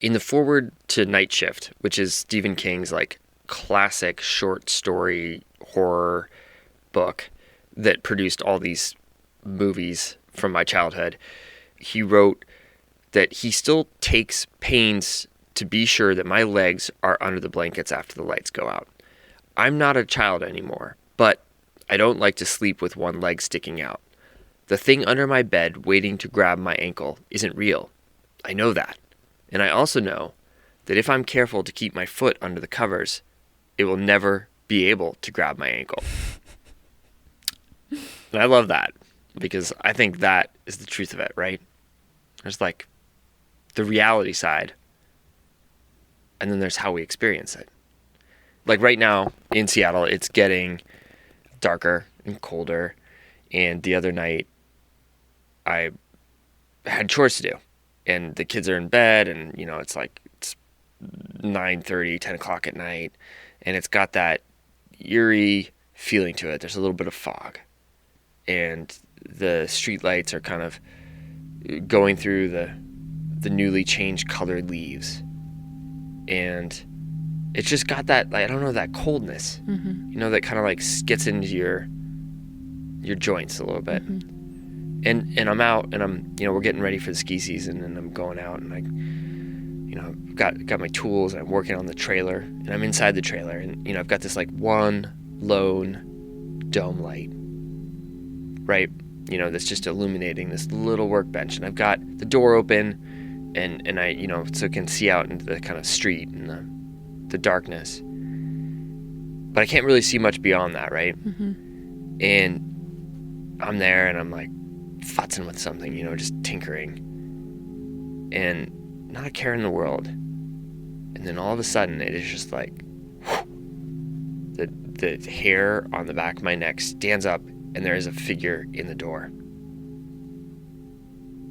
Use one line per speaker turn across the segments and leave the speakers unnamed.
In the foreword to Night Shift, which is Stephen King's like classic short story horror book that produced all these movies from my childhood, he wrote that he still takes pains to be sure that my legs are under the blankets after the lights go out. I'm not a child anymore, but I don't like to sleep with one leg sticking out. The thing under my bed waiting to grab my ankle isn't real. I know that. And I also know that if I'm careful to keep my foot under the covers, it will never be able to grab my ankle. And I love that because I think that is the truth of it, right? There's like the reality side, and then there's how we experience it. Like right now in Seattle, it's getting darker and colder, and the other night I had chores to do, and the kids are in bed, and it's 9:30, 10 o'clock at night, and it's got that eerie feeling to it. There's a little bit of fog, and the street lights are kind of going through the newly changed colored leaves, and it's just got that, I don't know, that coldness, that kind of like gets into your joints a little bit. And I'm out, and I'm we're getting ready for the ski season, and I'm going out, and I got my tools, and I'm working on the trailer, and I'm inside the trailer, and I've got this like one lone dome light, right, that's just illuminating this little workbench, and I've got the door open, and I so I can see out into the kind of street and the darknbut I can't really see much beyond that, right? And I'm there, and I'm like futzing with something, just tinkering, and not a care in the world. And then all of a sudden, it is just like the hair on the back of my neck stands up, and there is a figure in the door.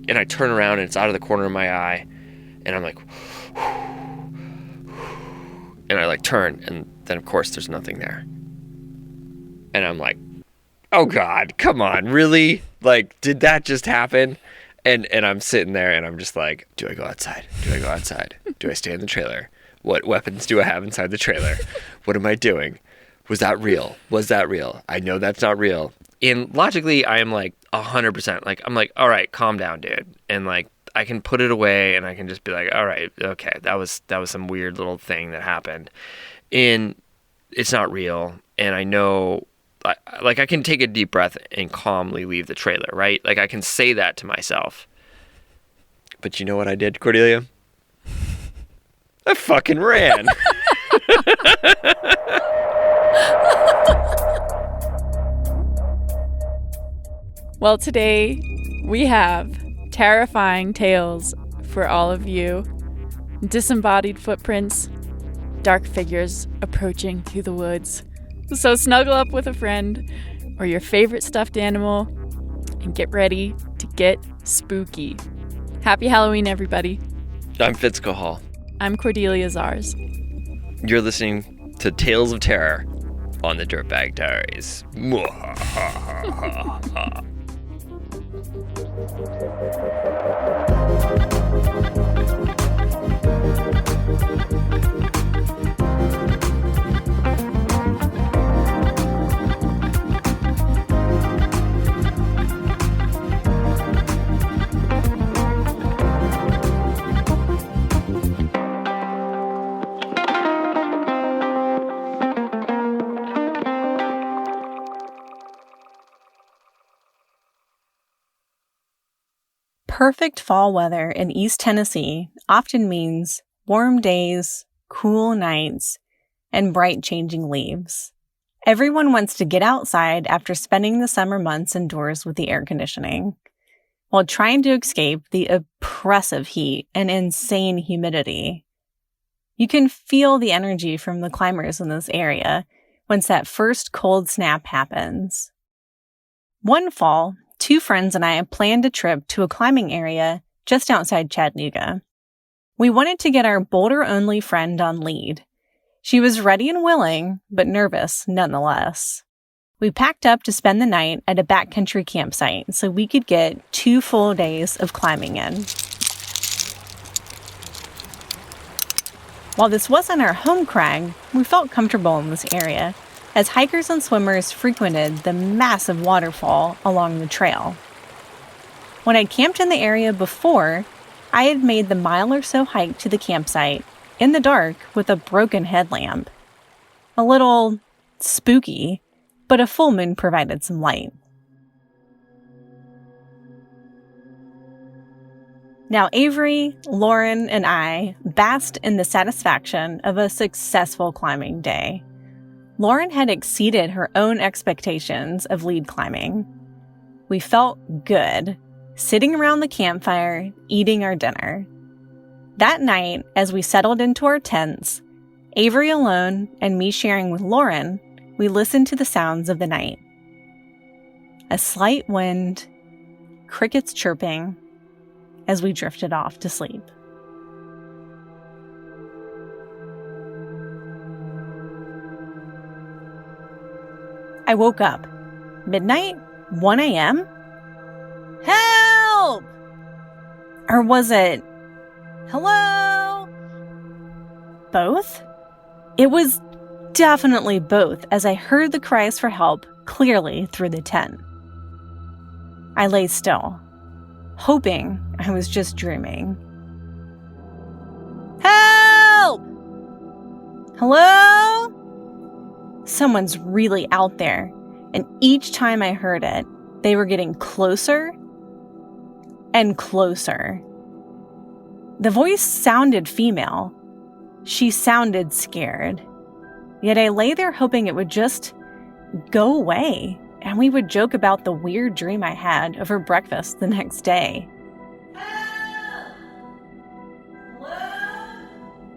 And I turn around, and it's out of the corner of my eye, and I'm like, and I like turn, and then of course there's nothing there. And I'm like, oh God, come on, really? Like, did that just happen? And I'm sitting there, and I'm just like, do I go outside? Do I go outside? Do I stay in the trailer? What weapons do I have inside the trailer? What am I doing? Was that real? Was that real? I know that's not real. And logically, I am like 100%. Like, I'm like, all right, calm down, dude. And like, I can put it away, and I can just be like, all right, okay, that was some weird little thing that happened, and it's not real. And I know, like, I can take a deep breath and calmly leave the trailer, right? Like, I can say that to myself. But you know what I did, Cordelia? I fucking ran.
Well, today we have terrifying tales for all of you. Disembodied footprints, dark figures approaching through the woods. So snuggle up with a friend or your favorite stuffed animal and get ready to get spooky. Happy Halloween, everybody.
I'm Fitzco Hall.
I'm Cordelia Zars.
You're listening to Tales of Terror on the Dirtbag Diaries.
Perfect fall weather in East Tennessee often means warm days, cool nights, and bright changing leaves. Everyone wants to get outside after spending the summer months indoors with the air conditioning, while trying to escape the oppressive heat and insane humidity. You can feel the energy from the climbers in this area once that first cold snap happens. One fall, 2 friends and I planned a trip to a climbing area just outside Chattanooga. We wanted to get our boulder-only friend on lead. She was ready and willing, but nervous nonetheless. We packed up to spend the night at a backcountry campsite so we could get 2 full days of climbing in. While this wasn't our home crag, we felt comfortable in this area, as hikers and swimmers frequented the massive waterfall along the trail. When I'd camped in the area before, I had made the mile or so hike to the campsite in the dark with a broken headlamp. A little spooky, but a full moon provided some light. Now Avery, Lauren, and I basked in the satisfaction of a successful climbing day. Lauren had exceeded her own expectations of lead climbing. We felt good, sitting around the campfire, eating our dinner. That night, as we settled into our tents, Avery alone and me sharing with Lauren, we listened to the sounds of the night. A slight wind, crickets chirping, as we drifted off to sleep. I woke up. Midnight? 1 a.m.? Help! Or was it, hello? Both? It was definitely both, as I heard the cries for help clearly through the tent. I lay still, hoping I was just dreaming. Help! Hello? Someone's really out there, and each time I heard it, they were getting closer and closer. The voice sounded female. She sounded scared. Yet I lay there hoping it would just go away, and we would joke about the weird dream I had over breakfast the next day.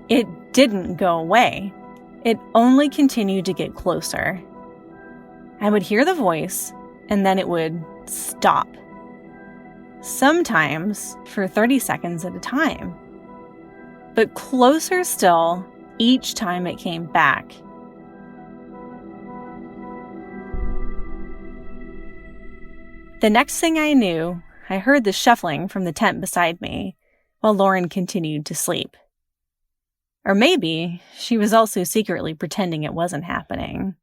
It didn't go away. It only continued to get closer. I would hear the voice, and then it would stop. Sometimes for 30 seconds at a time. But closer still each time it came back. The next thing I knew, I heard the shuffling from the tent beside me, while Lauren continued to sleep. Or maybe she was also secretly pretending it wasn't happening.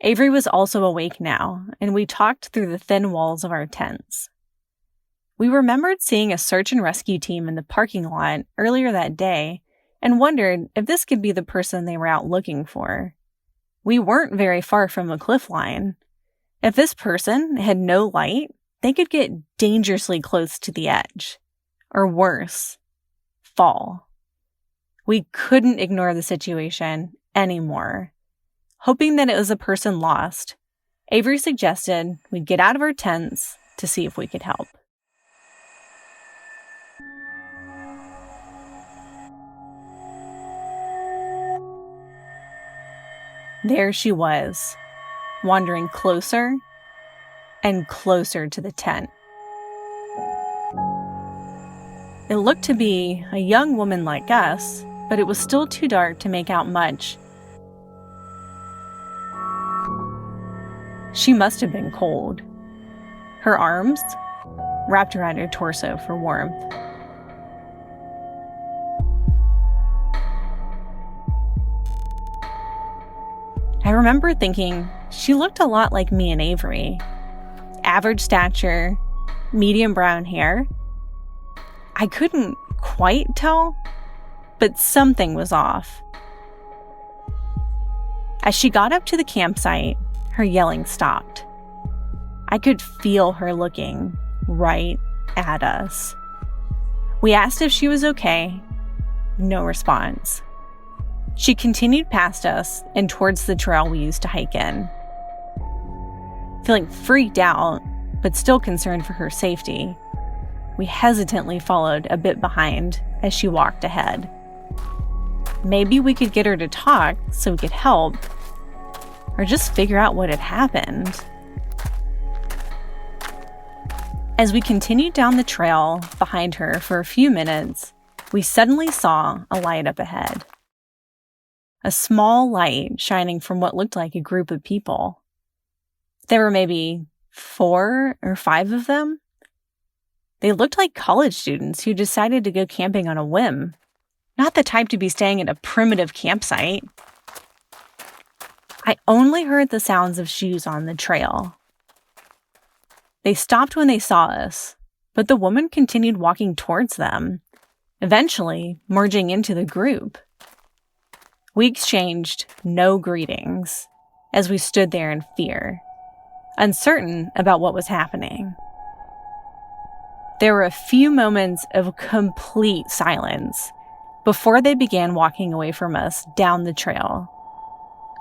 Avery was also awake now, and we talked through the thin walls of our tents. We remembered seeing a search and rescue team in the parking lot earlier that day and wondered if this could be the person they were out looking for. We weren't very far from a cliff line. If this person had no light, they could get dangerously close to the edge. Or worse, fall. We couldn't ignore the situation anymore. Hoping that it was a person lost, Avery suggested we get out of our tents to see if we could help. There she was, wandering closer and closer to the tent. It looked to be a young woman like us, but it was still too dark to make out much. She must have been cold. Her arms wrapped around her torso for warmth. I remember thinking she looked a lot like me and Avery. Average stature, medium brown hair. I couldn't quite tell, but something was off. As she got up to the campsite, her yelling stopped. I could feel her looking right at us. We asked if she was okay. No response. She continued past us and towards the trail we used to hike in. Feeling freaked out, but still concerned for her safety, we hesitantly followed a bit behind as she walked ahead. Maybe we could get her to talk so we could help, or just figure out what had happened. As we continued down the trail behind her for a few minutes, we suddenly saw a light up ahead. A small light shining from what looked like a group of people. There were maybe 4 or 5 of them. They looked like college students who decided to go camping on a whim. not the type to be staying at a primitive campsite. I only heard the sounds of shoes on the trail. They stopped when they saw us, but the woman continued walking towards them, eventually merging into the group. We exchanged no greetings as we stood there in fear, uncertain about what was happening. There were a few moments of complete silence before they began walking away from us down the trail.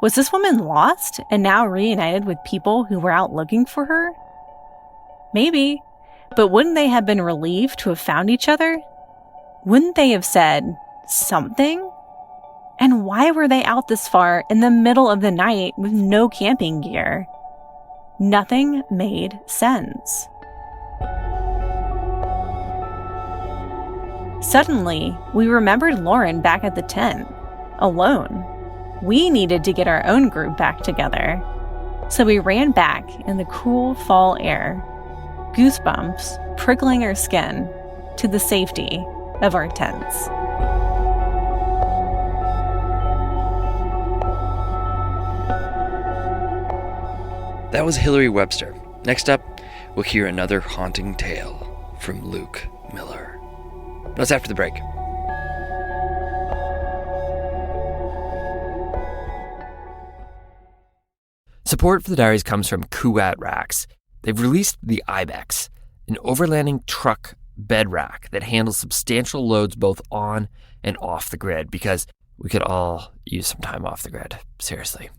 Was this woman lost and now reunited with people who were out looking for her? Maybe, but wouldn't they have been relieved to have found each other? Wouldn't they have said something? And why were they out this far in the middle of the night with no camping gear? Nothing made sense. Suddenly, we remembered Lauren back at the tent, alone. We needed to get our own group back together. So we ran back in the cool fall air, goosebumps prickling our skin, to the safety of our tents.
That was Hillary Webster. Next up, we'll hear another haunting tale from Luke Miller. That's after the break. Support for the diaries comes from Kuat Racks. They've released the Ibex, an overlanding truck bed rack that handles substantial loads both on and off the grid, because we could all use some time off the grid, seriously.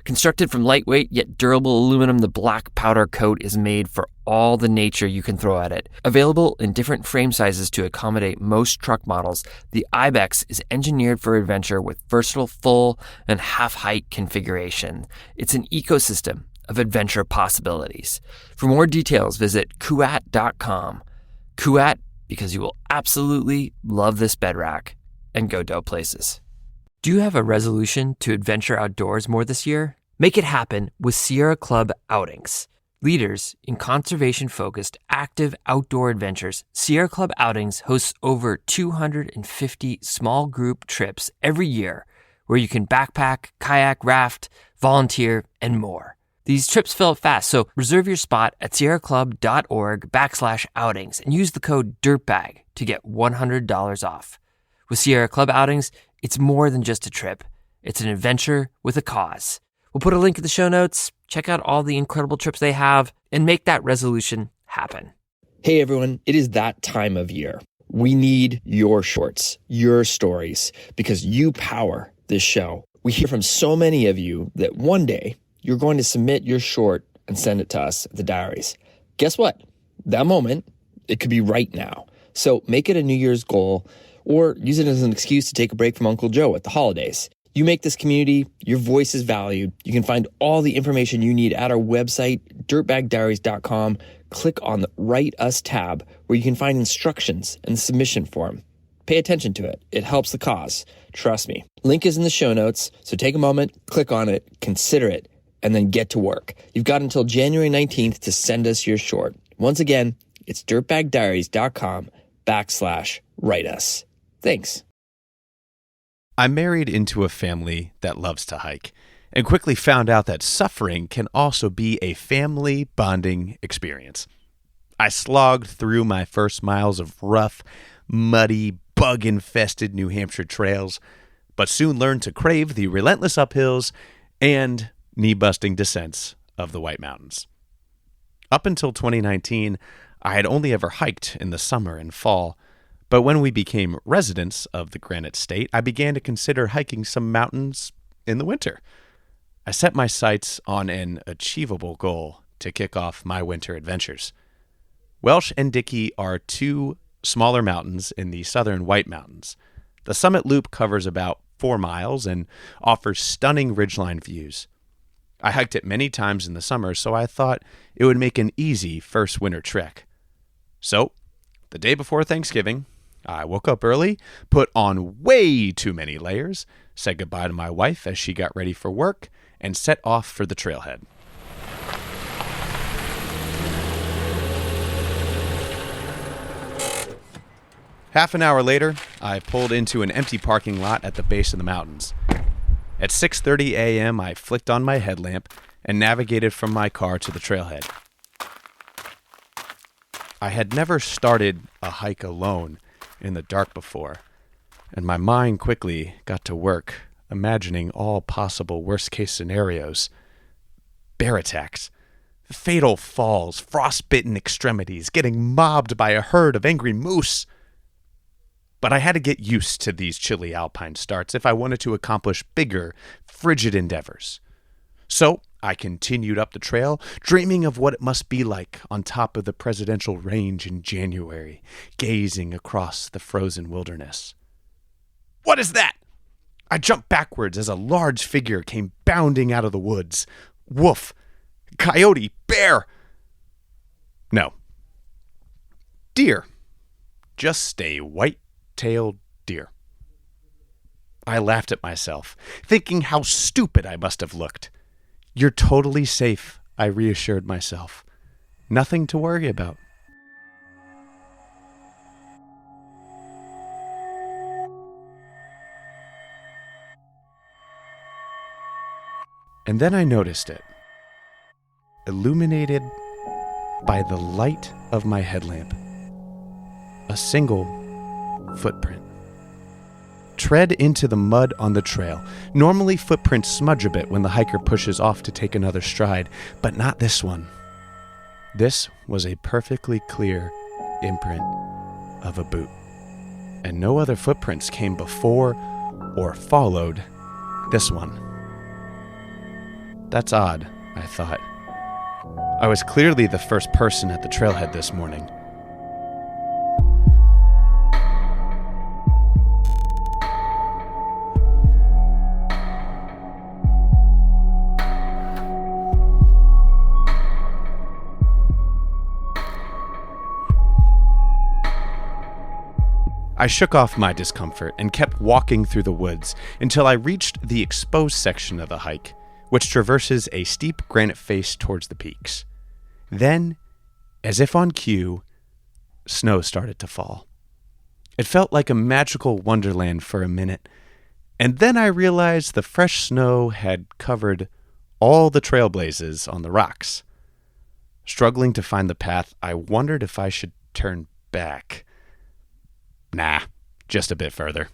Constructed from lightweight yet durable aluminum, the black powder coat is made for all the nature you can throw at it. Available in different frame sizes to accommodate most truck models, the Ibex is engineered for adventure with versatile full and half-height configuration. It's an ecosystem of adventure possibilities. For more details, visit kuat.com. Kuat, because you will absolutely love this bed rack and go dope places. Do you have a resolution to adventure outdoors more this year? Make it happen with Sierra Club Outings. Leaders in conservation-focused, active outdoor adventures, Sierra Club Outings hosts over 250 small group trips every year where you can backpack, kayak, raft, volunteer, and more. These trips fill up fast, so reserve your spot at sierraclub.org/outings and use the code DIRTBAG to get $100 off. With Sierra Club Outings, it's more than just a trip. It's an adventure with a cause. We'll put a link in the show notes. Check out all the incredible trips they have and make that resolution happen. Hey everyone, it is that time of year. We need your shorts, your stories, because you power this show. We hear from so many of you that one day you're going to submit your short and send it to us at the diaries. Guess what? That moment, it could be right now. So make it a New Year's goal, or use it as an excuse to take a break from Uncle Joe at the holidays. You make this community, your voice is valued. You can find all the information you need at our website, dirtbagdiaries.com. Click on the Write Us tab, where you can find instructions and the submission form. Pay attention to it. It helps the cause. Trust me. Link is in the show notes, so take a moment, click on it, consider it, and then get to work. You've got until January 19th to send us your short. Once again, it's dirtbagdiaries.com/write us. Thanks.
I married into a family that loves to hike and quickly found out that suffering can also be a family bonding experience. I slogged through my first miles of rough, muddy, bug-infested New Hampshire trails, but soon learned to crave the relentless uphills and knee-busting descents of the White Mountains. Up until 2019, I had only ever hiked in the summer and fall, but when we became residents of the Granite State, I began to consider hiking some mountains in the winter. I set my sights on an achievable goal to kick off my winter adventures. Welsh and Dickey are two smaller mountains in the southern White Mountains. The summit loop covers about 4 miles and offers stunning ridgeline views. I hiked it many times in the summer, so I thought it would make an easy first winter trek. So, the day before Thanksgiving, I woke up early, put on way too many layers, said goodbye to my wife as she got ready for work, and set off for the trailhead. Half an hour later, I pulled into an empty parking lot at the base of the mountains. At 6:30 a.m., I flicked on my headlamp and navigated from my car to the trailhead. I had never started a hike alone in the dark before, and my mind quickly got to work imagining all possible worst-case scenarios. Bear attacks, fatal falls, frostbitten extremities, getting mobbed by a herd of angry moose. But I had to get used to these chilly alpine starts if I wanted to accomplish bigger, frigid endeavors. So I continued up the trail, dreaming of what it must be like on top of the presidential range in January, gazing across the frozen wilderness. What is that? I jumped backwards as a large figure came bounding out of the woods. Wolf, coyote, bear. No. Deer. Just a white-tailed deer. I laughed at myself, thinking how stupid I must have looked. You're totally safe, I reassured myself. Nothing to worry about. And then I noticed it, illuminated by the light of my headlamp. A single footprint. Tread into the mud on the trail. Normally, footprints smudge a bit when the hiker pushes off to take another stride, but not this one. This was a perfectly clear imprint of a boot, and no other footprints came before or followed this one. That's odd, I thought. I was clearly the first person at the trailhead this morning. I shook off my discomfort and kept walking through the woods until I reached the exposed section of the hike, which traverses a steep granite face towards the peaks. Then, as if on cue, snow started to fall. It felt like a magical wonderland for a minute, and then I realized the fresh snow had covered all the trailblazes on the rocks. Struggling to find the path, I wondered if I should turn back. Nah, just a bit further.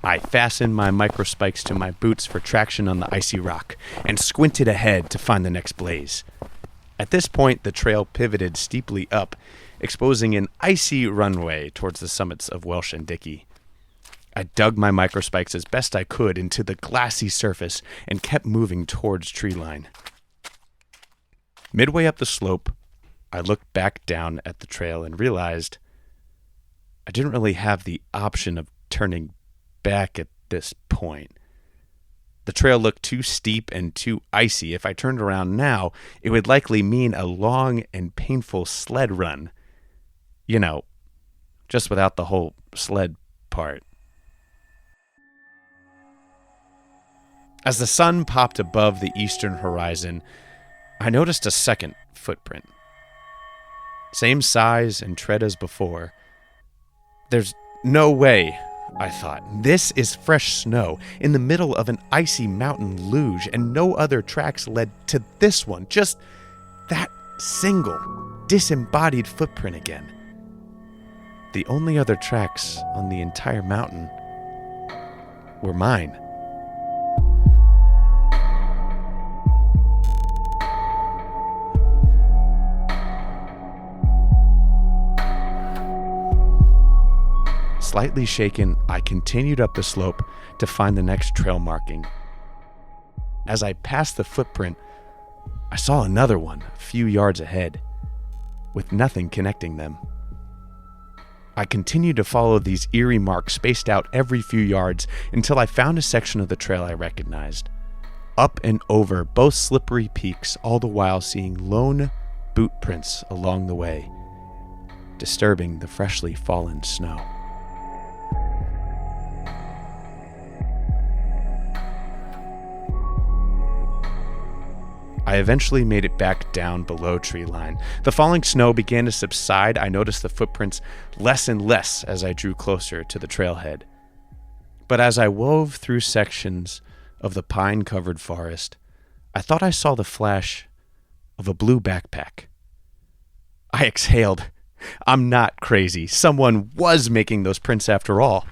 I fastened my microspikes to my boots for traction on the icy rock and squinted ahead to find the next blaze. At this point, the trail pivoted steeply up, exposing an icy runway towards the summits of Welsh and Dickey. I dug my microspikes as best I could into the glassy surface and kept moving towards treeline. Midway up the slope, I looked back down at the trail and realized I didn't really have the option of turning back at this point. The trail looked too steep and too icy. If I turned around now, it would likely mean a long and painful sled run. You know, just without the whole sled part. As the sun popped above the eastern horizon, I noticed a second footprint. Same size and tread as before. There's no way, I thought. This is fresh snow in the middle of an icy mountain luge, and no other tracks led to this one. Just that single, disembodied footprint again. The only other tracks on the entire mountain were mine. Slightly shaken, I continued up the slope to find the next trail marking. As I passed the footprint, I saw another one a few yards ahead, with nothing connecting them. I continued to follow these eerie marks spaced out every few yards until I found a section of the trail I recognized. Up and over both slippery peaks, all the while seeing lone boot prints along the way, disturbing the freshly fallen snow. I I eventually made it back down below tree line. The falling snow began to subside. I noticed the footprints less and less as I drew closer to the trailhead. But as I wove through sections of the pine-covered forest, I thought I saw the flash of a blue backpack. I exhaled. I'm not crazy. Someone was making those prints after all.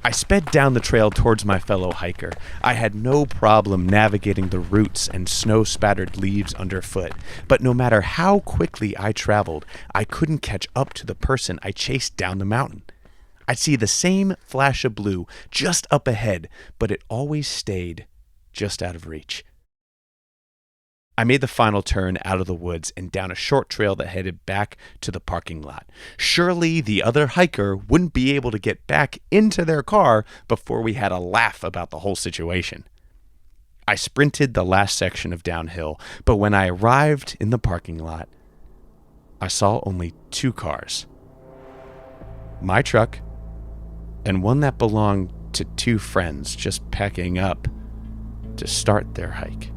I sped down the trail towards my fellow hiker. I had no problem navigating the roots and snow-spattered leaves underfoot, but no matter how quickly I traveled, I couldn't catch up to the person I chased down the mountain. I'd see the same flash of blue just up ahead, but it always stayed just out of reach. I made the final turn out of the woods and down a short trail that headed back to the parking lot. Surely the other hiker wouldn't be able to get back into their car before we had a laugh about the whole situation. I sprinted the last section of downhill, but when I arrived in the parking lot, I saw only 2 cars. My truck and one that belonged to 2 friends just packing up to start their hike.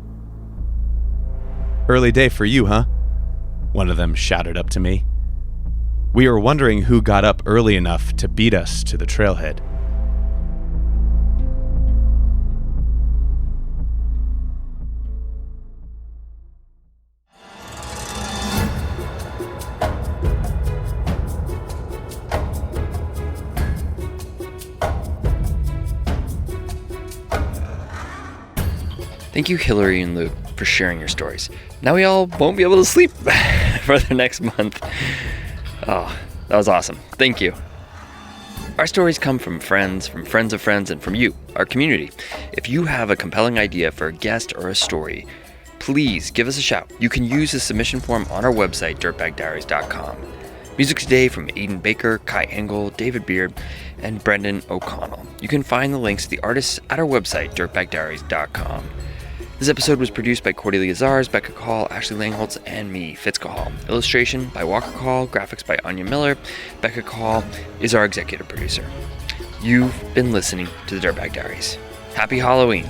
"Early day for you, huh?" one of them shouted up to me. We were wondering who got up early enough to beat us to the trailhead.
Thank you, Hillary and Luke, for sharing your stories. Now we all won't be able to sleep for the next month. Oh, that was awesome. Thank you. Our stories come from friends of friends, and from you, our community. If you have a compelling idea for a guest or a story, please give us a shout. You can use the submission form on our website, dirtbagdiaries.com. Music today from Aiden Baker, Kai Engel, David Beard, and Brendan O'Connell. You can find the links to the artists at our website, dirtbagdiaries.com. This episode was produced by Cordelia Zars, Becca Call, Ashley Langholtz, and me, Fitz Cahall. Illustration by Walker Call, graphics by Anya Miller. Becca Call is our executive producer. You've been listening to the Dirtbag Diaries. Happy Halloween.